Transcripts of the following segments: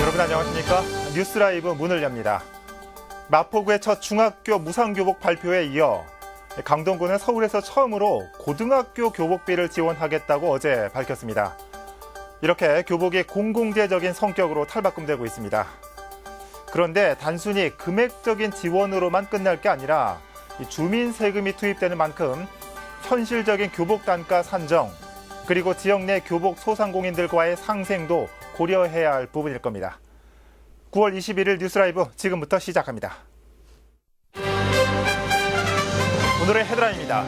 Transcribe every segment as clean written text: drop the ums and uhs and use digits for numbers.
여러분 안녕하십니까? 뉴스라이브 문을 엽니다. 마포구의 첫 중학교 무상교복 발표에 이어 강동구는 서울에서 처음으로 고등학교 교복비를 지원하겠다고 어제 밝혔습니다. 이렇게 교복이 공공재적인 성격으로 탈바꿈되고 있습니다. 그런데 단순히 금액적인 지원으로만 끝날 게 아니라 주민 세금이 투입되는 만큼 현실적인 교복 단가 산정, 그리고 지역 내 교복 소상공인들과의 상생도 고려해야 할 부분일 겁니다. 9월 21일 뉴스라이브 지금부터 시작합니다. 오늘의 헤드라인입니다.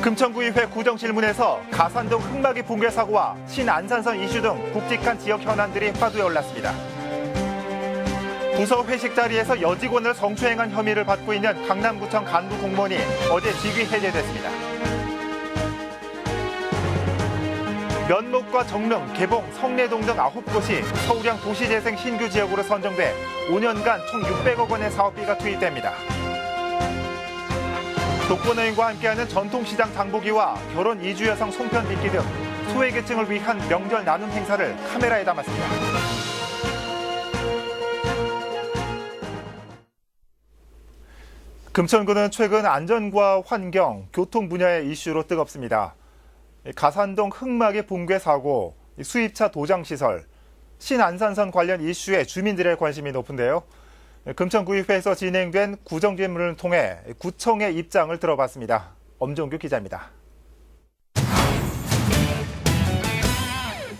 금천구의회 구정질문에서 가산동 흙막이 붕괴 사고와 신안산선 이슈 등 굵직한 지역 현안들이 화두에 올랐습니다. 부서 회식 자리에서 여직원을 성추행한 혐의를 받고 있는 강남구청 간부 공무원이 어제 직위 해제됐습니다. 면목과 정릉, 개봉, 성내동 등 9곳이 서울형 도시재생 신규 지역으로 선정돼 5년간 총 600억 원의 사업비가 투입됩니다. 독거노인과 함께하는 전통시장 장보기와 결혼 이주 여성 송편 빚기 등 소외계층을 위한 명절 나눔 행사를 카메라에 담았습니다. 금천구는 최근 안전과 환경, 교통 분야의 이슈로 뜨겁습니다. 가산동 흙막이 붕괴 사고, 수입차 도장시설, 신안산선 관련 이슈에 주민들의 관심이 높은데요. 금천구의회에서 진행된 구정질문을 통해 구청의 입장을 들어봤습니다. 엄종규 기자입니다.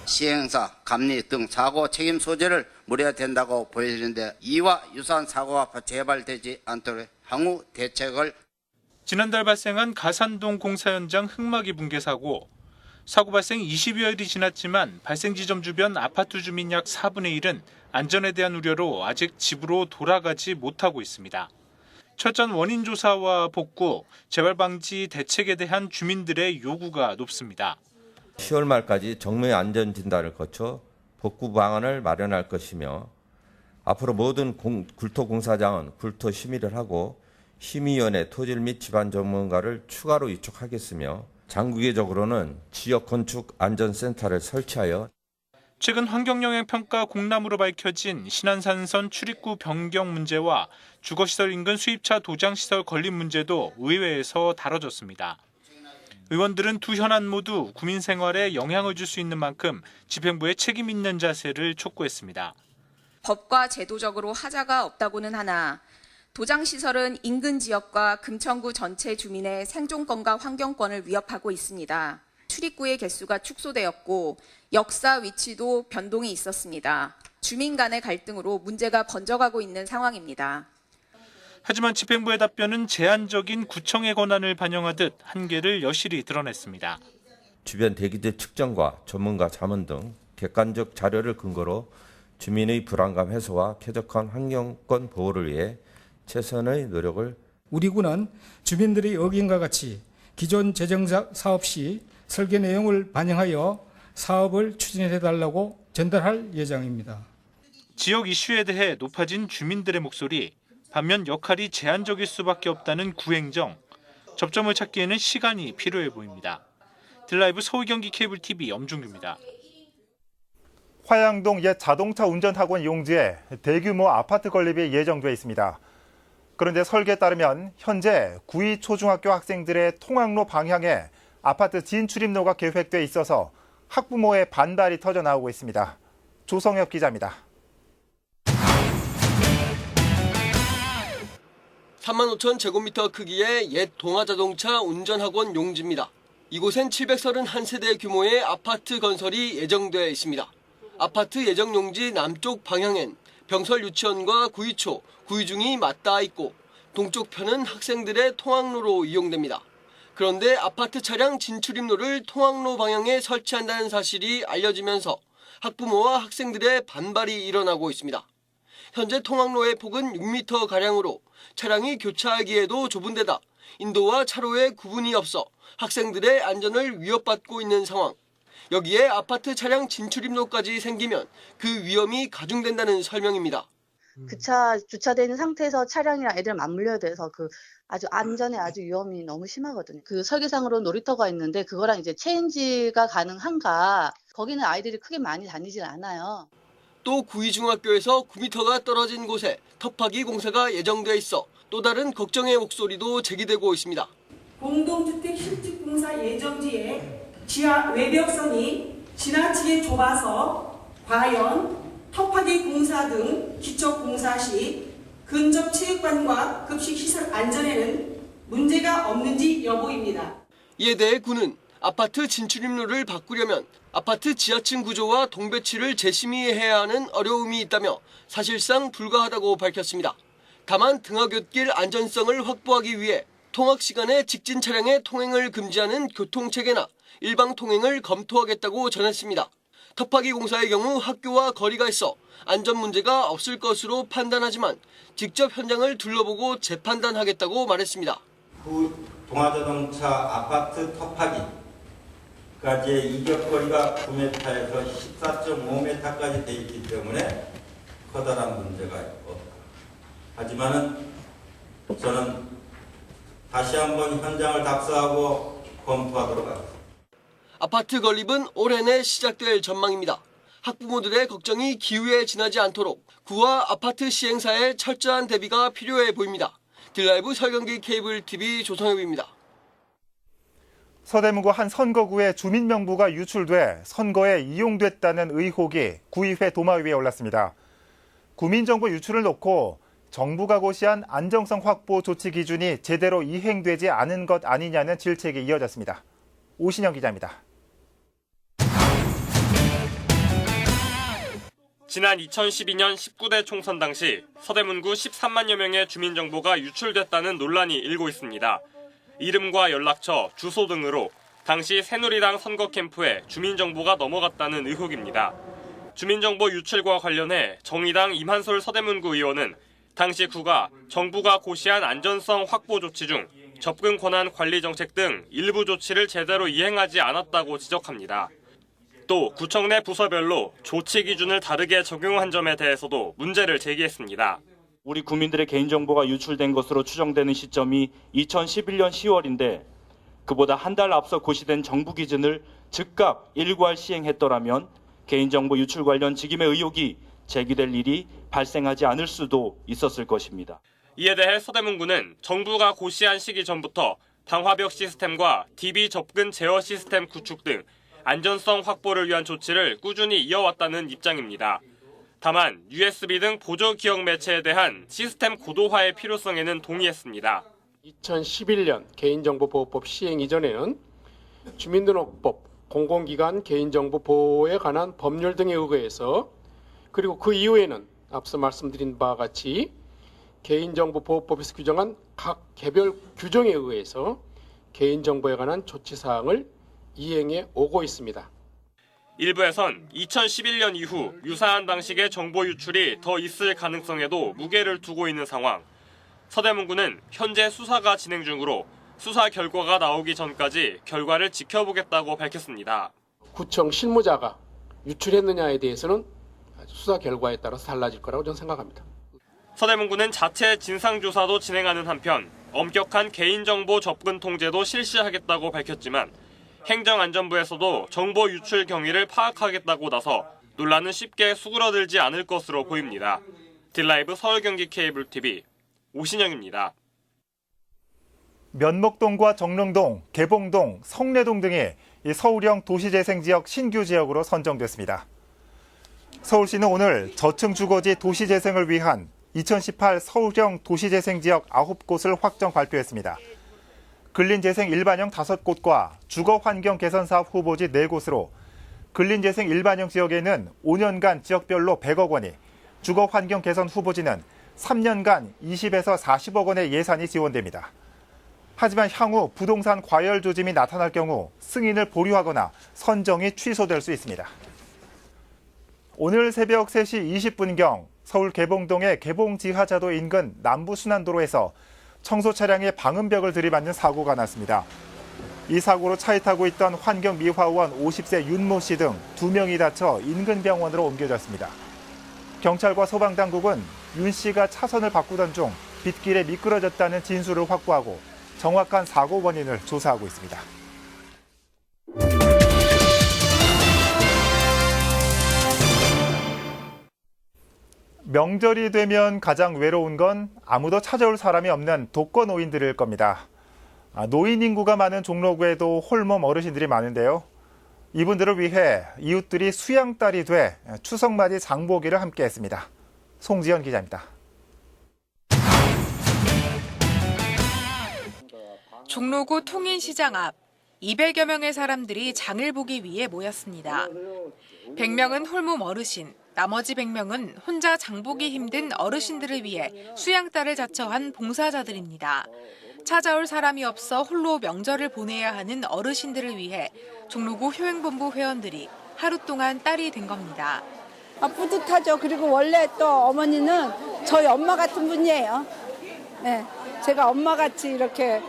시행사, 감리 등 사고 책임 소재를 물어야 된다고 보여지는데 이와 유사한 사고가 재발되지 않도록 향후 대책을. 지난달 발생한 가산동 공사 현장 흙막이 붕괴 사고 발생 20여일이 지났지만 발생 지점 주변 아파트 주민 약 4분의 1은 안전에 대한 우려로 아직 집으로 돌아가지 못하고 있습니다. 철저한 원인 조사와 복구, 재발 방지 대책에 대한 주민들의 요구가 높습니다. 10월 말까지 정밀 안전 진단을 거쳐 복구 방안을 마련할 것이며 앞으로 모든 굴토 공사장은 굴토 심의를 하고 심의위원회 토질 및 집안 전문가를 추가로 위촉하겠으며 장기적으로는 지역 건축 안전센터를 설치하여. 최근 환경영향평가 공람으로 밝혀진 신안산선 출입구 변경 문제와 주거시설 인근 수입차 도장시설 건립 문제도 의회에서 다뤄졌습니다. 의원들은 두 현안 모두 구민 생활에 영향을 줄 수 있는 만큼 집행부의 책임 있는 자세를 촉구했습니다. 법과 제도적으로 하자가 없다고는 하나 도장시설은 인근 지역과 금천구 전체 주민의 생존권과 환경권을 위협하고 있습니다. 출입구의 개수가 축소되었고 역사 위치도 변동이 있었습니다. 주민 간의 갈등으로 문제가 번져가고 있는 상황입니다. 하지만 집행부의 답변은 제한적인 구청의 권한을 반영하듯 한계를 여실히 드러냈습니다. 주변 대기질 측정과 전문가 자문 등 객관적 자료를 근거로 주민의 불안감 해소와 쾌적한 환경권 보호를 위해 최선의 노력을. 우리 구는 주민들이 의견과 같이 기존 재정 사업 시 설계 내용을 반영하여 사업을 추진해달라고 전달할 예정입니다. 지역 이슈에 대해 높아진 주민들의 목소리, 반면 역할이 제한적일 수밖에 없다는 구행정, 접점을 찾기에는 시간이 필요해 보입니다. 드라이브 서울경기 케이블TV 엄중규입니다. 화양동 옛 자동차 운전학원 용지에 대규모 아파트 건립이 예정돼 있습니다. 그런데 설계에 따르면 현재 구의 초중학교 학생들의 통학로 방향에 아파트 진출입로가 계획돼 있어서 학부모의 반발이 터져나오고 있습니다. 조성엽 기자입니다. 35,000제곱미터 크기의 옛 동아자동차 운전학원 용지입니다. 이곳엔 731세대 규모의 아파트 건설이 예정되어 있습니다. 아파트 예정 용지 남쪽 방향엔 병설 유치원과 구의초, 구의중이 맞닿아 있고 동쪽 편은 학생들의 통학로로 이용됩니다. 그런데 아파트 차량 진출입로를 통학로 방향에 설치한다는 사실이 알려지면서 학부모와 학생들의 반발이 일어나고 있습니다. 현재 통학로의 폭은 6m가량으로 차량이 교차하기에도 좁은 데다 인도와 차로에 구분이 없어 학생들의 안전을 위협받고 있는 상황. 여기에 아파트 차량 진출입로까지 생기면 그 위험이 가중된다는 설명입니다. 그 차 주차되어 있는 상태에서 차량이랑 애들 맞물려야 돼서 아주 안전에 아주 위험이 너무 심하거든요. 그 설계상으로 놀이터가 있는데 그거랑 이제 체인지가 가능한가? 거기는 아이들이 크게 많이 다니질 않아요. 또 구의중학교에서 9m가 떨어진 곳에 터파기 공사가 예정돼 있어 또 다른 걱정의 목소리도 제기되고 있습니다. 공동주택 실직 공사 예정지에 지하 외벽선이 지나치게 좁아서 과연 터파기 공사 등 기초 공사 시 근접 체육관과 급식 시설 안전에는 문제가 없는지 여부입니다. 이에 대해 군은 아파트 진출입로를 바꾸려면 아파트 지하층 구조와 동배치를 재심의해야 하는 어려움이 있다며 사실상 불가하다고 밝혔습니다. 다만 등하굣길 안전성을 확보하기 위해 통학 시간에 직진 차량의 통행을 금지하는 교통체계나 일방 통행을 검토하겠다고 전했습니다. 터파기 공사의 경우 학교와 거리가 있어 안전 문제가 없을 것으로 판단하지만 직접 현장을 둘러보고 재판단하겠다고 말했습니다. 구 동아자동차 아파트 터파기까지의 이격거리가 9m에서 14.5m까지 돼 있기 때문에 커다란 문제가 있고, 하지만은 저는 다시 한번 현장을 답사하고 검토하도록 하겠습니다. 아파트 건립은 올해 내 시작될 전망입니다. 학부모들의 걱정이 기후에 지나지 않도록 구와 아파트 시행사의 철저한 대비가 필요해 보입니다. 딜라이브 서경기 케이블 TV 조성엽입니다. 서대문구 한 선거구에 주민명부가 유출돼 선거에 이용됐다는 의혹이 구의회 도마위에 올랐습니다. 구민정보 유출을 놓고 정부가 고시한 안정성 확보 조치 기준이 제대로 이행되지 않은 것 아니냐는 질책이 이어졌습니다. 오신영 기자입니다. 지난 2012년 19대 총선 당시 서대문구 13만여 명의 주민정보가 유출됐다는 논란이 일고 있습니다. 이름과 연락처, 주소 등으로 당시 새누리당 선거 캠프에 주민정보가 넘어갔다는 의혹입니다. 주민정보 유출과 관련해 정의당 임한솔 서대문구 의원은 당시 구가 정부가 고시한 안전성 확보 조치 중 접근 권한 관리 정책 등 일부 조치를 제대로 이행하지 않았다고 지적합니다. 또 구청 내 부서별로 조치 기준을 다르게 적용한 점에 대해서도 문제를 제기했습니다. 우리 국민들의 개인정보가 유출된 것으로 추정되는 시점이 2011년 10월인데 그보다 한 달 앞서 고시된 정부 기준을 즉각 일괄 시행했더라면 개인정보 유출 관련 직임의 의혹이 제기될 일이 발생하지 않을 수도 있었을 것입니다. 이에 대해 서대문구는 정부가 고시한 시기 전부터 방화벽 시스템과 DB 접근 제어 시스템 구축 등 안전성 확보를 위한 조치를 꾸준히 이어왔다는 입장입니다. 다만 USB 등 보조 기억 매체에 대한 시스템 고도화의 필요성에는 동의했습니다. 2011년 개인정보보호법 시행 이전에는 주민등록법, 공공기관 개인정보 보호에 관한 법률 등에 의거해서 그리고 그 이후에는 앞서 말씀드린 바와 같이 개인정보보호법에서 규정한 각 개별 규정에 의해서 개인정보에 관한 조치사항을 이행해 오고 있습니다. 일부에선 2011년 이후 유사한 방식의 정보 유출이 더 있을 가능성에도 무게를 두고 있는 상황. 서대문구는 현재 수사가 진행 중으로 수사 결과가 나오기 전까지 결과를 지켜보겠다고 밝혔습니다. 구청 실무자가 유출했느냐에 대해서는 수사 결과에 따라서 달라질 거라고 저는 생각합니다. 서대문구는 자체 진상조사도 진행하는 한편 엄격한 개인정보 접근 통제도 실시하겠다고 밝혔지만 행정안전부에서도 정보 유출 경위를 파악하겠다고 나서 논란은 쉽게 수그러들지 않을 것으로 보입니다. 딜라이브 서울 경기 케이블 TV 오신영입니다. 면목동과 정릉동, 개봉동, 성내동 등이 서울형 도시재생지역 신규 지역으로 선정됐습니다. 서울시는 오늘 저층 주거지 도시재생을 위한 2018 서울형 도시재생지역 9곳을 확정 발표했습니다. 근린재생 일반형 5곳과 주거환경 개선사업 후보지 4곳으로 근린재생 일반형 지역에는 5년간 지역별로 100억 원이, 주거환경 개선 후보지는 3년간 20에서 40억 원의 예산이 지원됩니다. 하지만 향후 부동산 과열 조짐이 나타날 경우 승인을 보류하거나 선정이 취소될 수 있습니다. 오늘 새벽 3시 20분경 서울 개봉동의 개봉지하자도 인근 남부순환도로에서 청소 차량에 방음벽을 들이받는 사고가 났습니다. 이 사고로 차에 타고 있던 환경미화원 50세 윤모 씨 등 2명이 다쳐 인근 병원으로 옮겨졌습니다. 경찰과 소방당국은 윤 씨가 차선을 바꾸던 중 빗길에 미끄러졌다는 진술을 확보하고 정확한 사고 원인을 조사하고 있습니다. 명절이 되면 가장 외로운 건 아무도 찾아올 사람이 없는 독거노인들일 겁니다. 노인 인구가 많은 종로구에도 홀몸 어르신들이 많은데요. 이분들을 위해 이웃들이 수양딸이 돼 추석맞이 장보기를 함께했습니다. 송지연 기자입니다. 종로구 통인시장 앞 200여 명의 사람들이 장을 보기 위해 모였습니다. 100명은 홀몸 어르신, 나머지 100명은 혼자 장보기 힘든 어르신들을 위해 수양딸을 자처한 봉사자들입니다. 찾아올 사람이 없어 홀로 명절을 보내야 하는 어르신들을 위해 종로구 효행본부 회원들이 하루 동안 딸이 된 겁니다. 뿌듯하죠. 그리고 원래 또 어머니는 저희 엄마 같은 분이에요. 네, 제가 엄마같이 이렇게.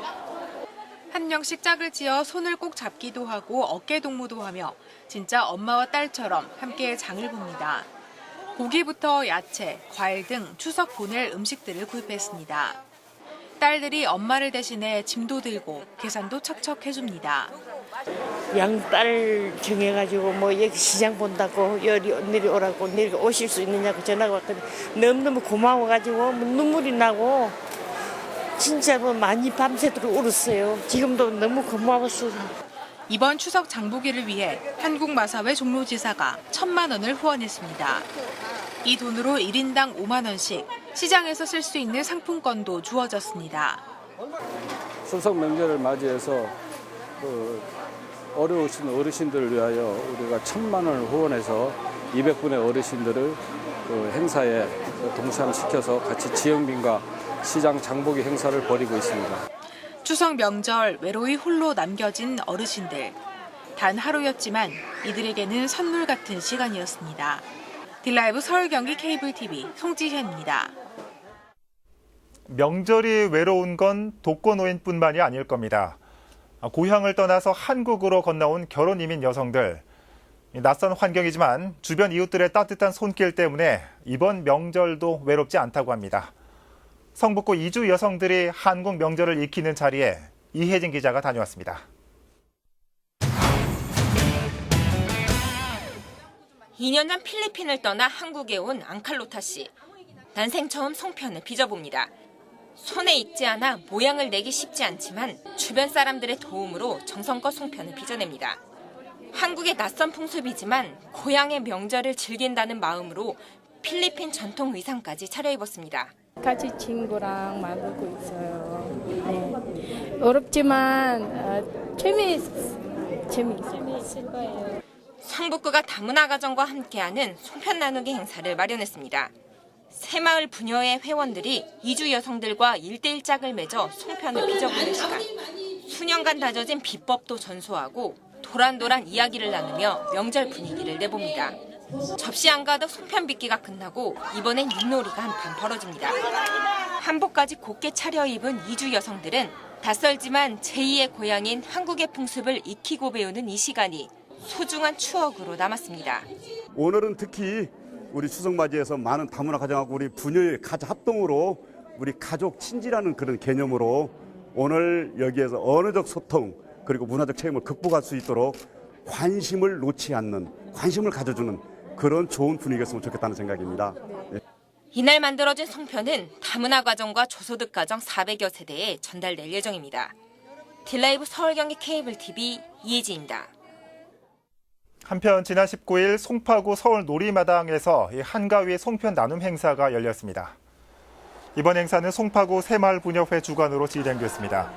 한 명씩 짝을 지어 손을 꼭 잡기도 하고 어깨 동무도 하며 진짜 엄마와 딸처럼 함께 장을 봅니다. 고기부터 야채, 과일 등 추석 보낼 음식들을 구입했습니다. 딸들이 엄마를 대신해 짐도 들고 계산도 척척 해줍니다. 양딸 정해가지고 여기 시장 본다고 내리 오라고 내리 오실 수 있느냐고 전화가 왔거든요. 너무너무 고마워가지고 눈물이 나고 진짜 많이 밤새도록 울었어요. 지금도 너무 고마웠어요. 이번 추석 장보기를 위해 한국마사회 종로지사가 1,000만 원을 후원했습니다. 이 돈으로 1인당 5만 원씩 시장에서 쓸 수 있는 상품권도 주어졌습니다. 추석 명절을 맞이해서 어려우신 어르신들을 위하여 우리가 1,000만 원을 후원해서 200분의 어르신들을 행사에 동참시켜서 같이 지역민과 시장 장보기 행사를 벌이고 있습니다. 추석 명절 외로이 홀로 남겨진 어르신들. 단 하루였지만 이들에게는 선물 같은 시간이었습니다. 딜라이브 서울 경기 케이블 TV 송지현입니다. 명절이 외로운 건 독거노인뿐만이 아닐 겁니다. 고향을 떠나서 한국으로 건너온 결혼 이민 여성들. 낯선 환경이지만 주변 이웃들의 따뜻한 손길 때문에 이번 명절도 외롭지 않다고 합니다. 성북구 이주 여성들이 한국 명절을 익히는 자리에 이혜진 기자가 다녀왔습니다. 2년 전 필리핀을 떠나 한국에 온 앙칼로타 씨. 난생 처음 송편을 빚어봅니다. 손에 익지 않아 모양을 내기 쉽지 않지만 주변 사람들의 도움으로 정성껏 송편을 빚어냅니다. 한국의 낯선 풍습이지만 고향의 명절을 즐긴다는 마음으로 필리핀 전통 의상까지 차려입었습니다. 같이 친구랑 만들고 있어요. 네. 어렵지만 재미있을 거예요. 성북구가 다문화 가정과 함께하는 송편 나누기 행사를 마련했습니다. 새마을 부녀회 회원들이 이주 여성들과 1대1 짝을 맺어 송편을 빚어보는 시간. 수년간 다져진 비법도 전수하고 도란도란 이야기를 나누며 명절 분위기를 내봅니다. 접시 안 가득 송편 빚기가 끝나고 이번엔 윷놀이가 한판 벌어집니다. 한복까지 곱게 차려입은 이주 여성들은 낯설지만 제2의 고향인 한국의 풍습을 익히고 배우는 이 시간이 소중한 추억으로 남았습니다. 오늘은 특히 우리 추석 맞이해서 많은 다문화 가정하고 우리 부녀의 합동으로 우리 가족 친지라는 그런 개념으로 오늘 여기에서 언어적 소통 그리고 문화적 체험을 극복할 수 있도록 관심을 놓지 않는 관심을 가져주는 그런 좋은 분위기였으면 좋겠다는 생각입니다. 네. 이날 만들어진 송편은 다문화 가정과 저소득 가정 400여 세대에 전달될 예정입니다. 딜라이브 서울 경기 케이블 TV 이혜지입니다. 한편 지난 19일 송파구 서울 놀이마당에서 한가위 송편 나눔 행사가 열렸습니다. 이번 행사는 송파구 새마을 부녀회 주관으로 진행됐습니다.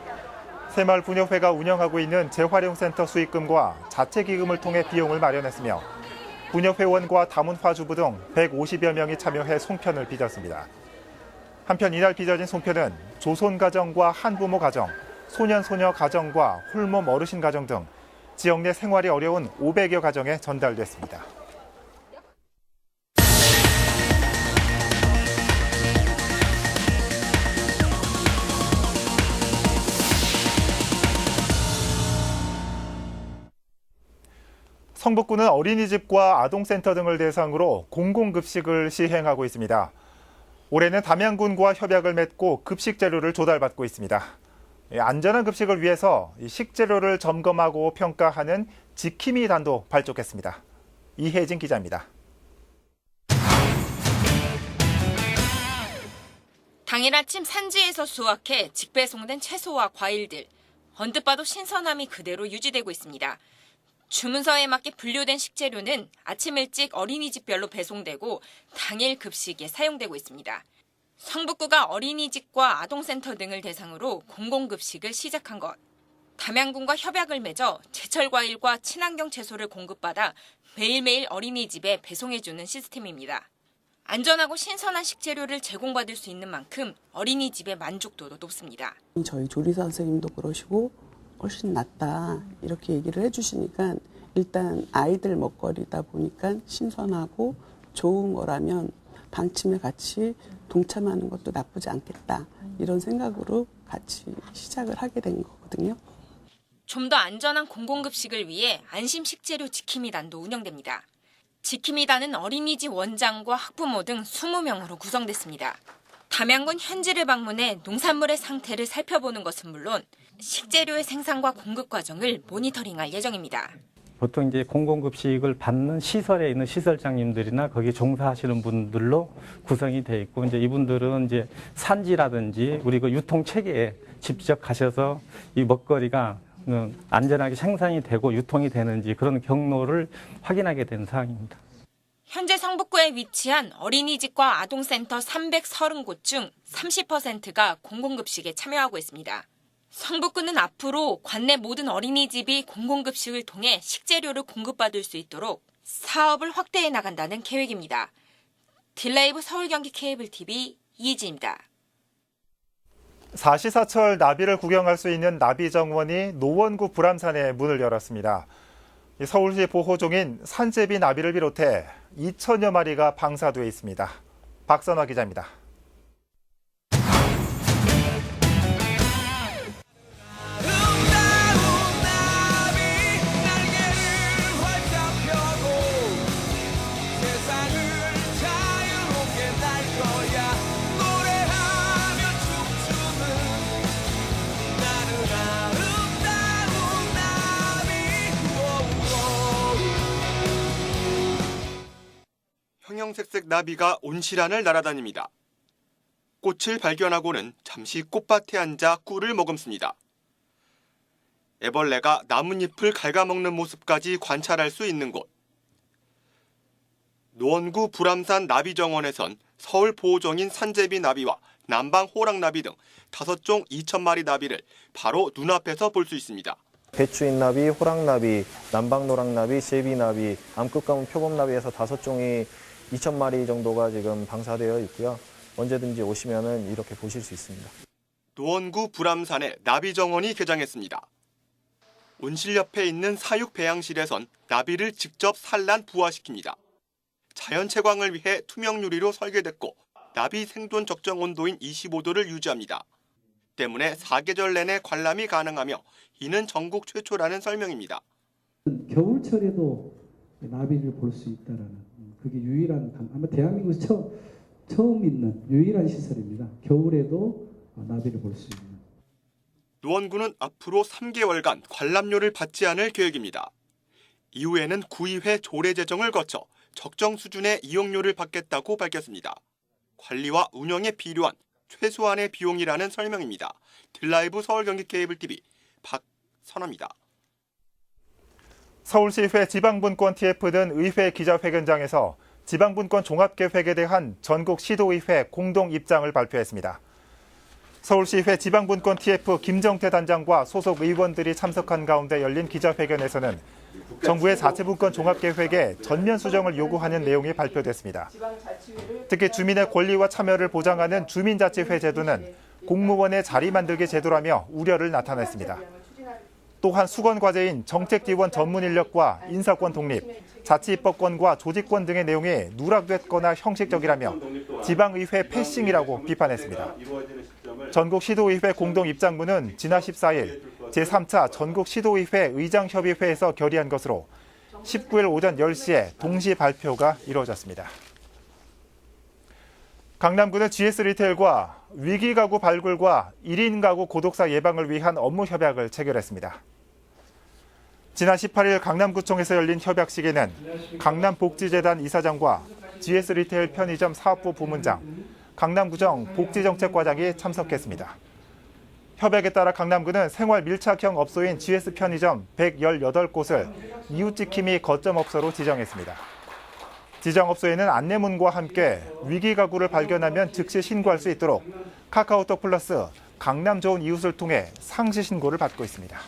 새마을 부녀회가 운영하고 있는 재활용센터 수익금과 자체기금을 통해 비용을 마련했으며 부녀회원과 다문화주부 등 150여 명이 참여해 송편을 빚었습니다. 한편 이날 빚어진 송편은 조손가정과 한부모 가정, 소년소녀 가정과 홀몸 어르신 가정 등 지역 내 생활이 어려운 500여 가정에 전달됐습니다. 성북구는 어린이집과 아동센터 등을 대상으로 공공급식을 시행하고 있습니다. 올해는 담양군과 협약을 맺고 급식 재료를 조달받고 있습니다. 안전한 급식을 위해서 식재료를 점검하고 평가하는 지킴이 단도 발족했습니다. 이혜진 기자입니다. 당일 아침 산지에서 수확해 직배송된 채소와 과일들. 언뜻 봐도 신선함이 그대로 유지되고 있습니다. 주문서에 맞게 분류된 식재료는 아침 일찍 어린이집별로 배송되고 당일 급식에 사용되고 있습니다. 성북구가 어린이집과 아동센터 등을 대상으로 공공급식을 시작한 것. 담양군과 협약을 맺어 제철 과일과 친환경 채소를 공급받아 매일매일 어린이집에 배송해주는 시스템입니다. 안전하고 신선한 식재료를 제공받을 수 있는 만큼 어린이집의 만족도도 높습니다. 저희 조리사 선생님도 그러시고 훨씬 낫다 이렇게 얘기를 해주시니까 일단 아이들 먹거리다 보니까 신선하고 좋은 거라면 방침에 같이 동참하는 것도 나쁘지 않겠다 이런 생각으로 같이 시작을 하게 된 거거든요. 좀 더 안전한 공공급식을 위해 안심식재료 지킴이단도 운영됩니다. 지킴이단은 어린이집 원장과 학부모 등 20명으로 구성됐습니다. 담양군 현지를 방문해 농산물의 상태를 살펴보는 것은 물론 식재료의 생산과 공급 과정을 모니터링할 예정입니다. 보통 이제 공공급식을 받는 시설에 있는 시설장님들이나 거기에 종사하시는 분들로 구성이 돼 있고 이제 이분들은 이제 산지라든지 우리 그 유통 체계에 직접 가셔서 이 먹거리가 안전하게 생산이 되고 유통이 되는지 그런 경로를 확인하게 된 사항입니다. 현재 성북구에 위치한 어린이집과 아동센터 330곳 중 30%가 공공급식에 참여하고 있습니다. 성북구는 앞으로 관내 모든 어린이집이 공공급식을 통해 식재료를 공급받을 수 있도록 사업을 확대해 나간다는 계획입니다. 딜라이브 서울 경기 케이블 TV 이희진입니다. 사시사철 나비를 구경할 수 있는 나비정원이 노원구 불암산에 문을 열었습니다. 서울시 보호종인 산제비 나비를 비롯해 2천여 마리가 방사돼 있습니다. 박선화 기자입니다. 형형색색 나비가 온실안을 날아다닙니다. 꽃을 발견하고는 잠시 꽃밭에 앉아 꿀을 머금습니다. 애벌레가 나뭇잎을 갉아먹는 모습까지 관찰할 수 있는 곳. 노원구 불암산 나비정원에선 서울 보호종인 산제비 나비와 남방 호랑나비 등 5종 2,000마리 나비를 바로 눈앞에서 볼 수 있습니다. 배추인나비, 호랑나비, 남방노랑나비, 제비나비, 암끝가문 표범나비에서 5종이 2,000마리 정도가 지금 방사되어 있고요. 언제든지 오시면은 이렇게 보실 수 있습니다. 노원구 불암산에 나비정원이 개장했습니다. 온실 옆에 있는 사육 배양실에선 나비를 직접 산란 부화시킵니다. 자연 채광을 위해 투명 유리로 설계됐고 나비 생존 적정 온도인 25도를 유지합니다. 때문에 사계절 내내 관람이 가능하며 이는 전국 최초라는 설명입니다. 겨울철에도 나비를 볼 수 있다라는 그게 유일한 아마 대한민국에서 처음 있는 유일한 시설입니다. 겨울에도 나비를 볼 수 있는. 노원구는 앞으로 3개월간 관람료를 받지 않을 계획입니다. 이후에는 구의회 조례 제정을 거쳐 적정 수준의 이용료를 받겠다고 밝혔습니다. 관리와 운영에 필요한 최소한의 비용이라는 설명입니다. 딜라이브 서울 경기 케이블 TV 박선화입니다. 서울시의회 지방분권 TF 등 의회 기자회견장에서 지방분권 종합계획에 대한 전국 시도의회 공동 입장을 발표했습니다. 서울시의회 지방분권 TF 김정태 단장과 소속 의원들이 참석한 가운데 열린 기자회견에서는 정부의 자치분권 종합계획에 전면 수정을 요구하는 내용이 발표됐습니다. 특히 주민의 권리와 참여를 보장하는 주민자치회 제도는 공무원의 자리 만들기 제도라며 우려를 나타냈습니다. 또한 수건과제인 정책지원 전문 인력과 인사권 독립, 자치입법권과 조직권 등의 내용이 누락됐거나 형식적이라며 지방의회 패싱이라고 비판했습니다. 전국시도의회 공동입장문은 지난 14일 제3차 전국시도의회 의장협의회에서 결의한 것으로 19일 오전 10시에 동시 발표가 이루어졌습니다. 강남구는 GS리테일과 위기가구 발굴과 1인 가구 고독사 예방을 위한 업무 협약을 체결했습니다. 지난 18일 강남구청에서 열린 협약식에는 강남복지재단 이사장과 GS리테일 편의점 사업부 부문장, 강남구청 복지정책과장이 참석했습니다. 협약에 따라 강남구는 생활 밀착형 업소인 GS 편의점 118곳을 이웃지킴이 거점업소로 지정했습니다. 지정업소에는 안내문과 함께 위기 가구를 발견하면 즉시 신고할 수 있도록 카카오톡 플러스 강남 좋은 이웃을 통해 상시 신고를 받고 있습니다.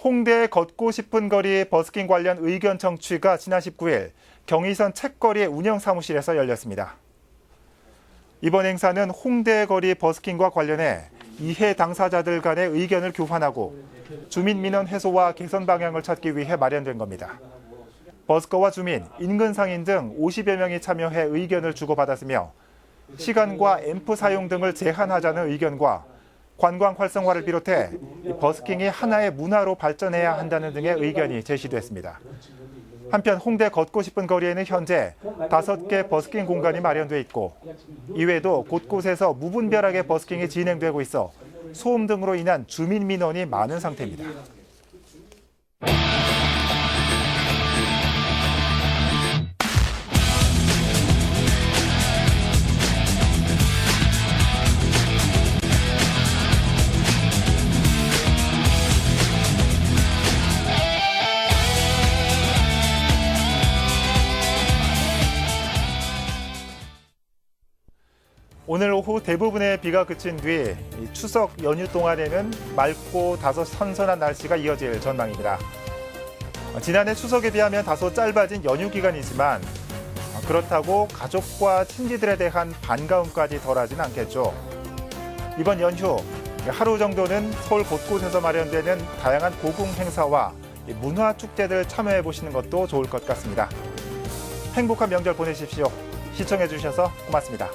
홍대에 걷고 싶은 거리 버스킹 관련 의견 청취가 지난 19일 경의선 책거리 운영사무실에서 열렸습니다. 이번 행사는 홍대 거리 버스킹과 관련해 이해 당사자들 간의 의견을 교환하고 주민 민원 해소와 개선 방향을 찾기 위해 마련된 겁니다. 버스커와 주민, 인근 상인 등 50여 명이 참여해 의견을 주고받았으며 시간과 앰프 사용 등을 제한하자는 의견과 관광 활성화를 비롯해 버스킹이 하나의 문화로 발전해야 한다는 등의 의견이 제시됐습니다. 한편 홍대 걷고 싶은 거리에는 현재 5개 버스킹 공간이 마련돼 있고 이외에도 곳곳에서 무분별하게 버스킹이 진행되고 있어 소음 등으로 인한 주민 민원이 많은 상태입니다. 오늘 오후 대부분의 비가 그친 뒤 추석 연휴 동안에는 맑고 다소 선선한 날씨가 이어질 전망입니다. 지난해 추석에 비하면 다소 짧아진 연휴 기간이지만 그렇다고 가족과 친지들에 대한 반가움까지 덜하진 않겠죠. 이번 연휴 하루 정도는 서울 곳곳에서 마련되는 다양한 고궁 행사와 문화 축제들 참여해 보시는 것도 좋을 것 같습니다. 행복한 명절 보내십시오. 시청해 주셔서 고맙습니다.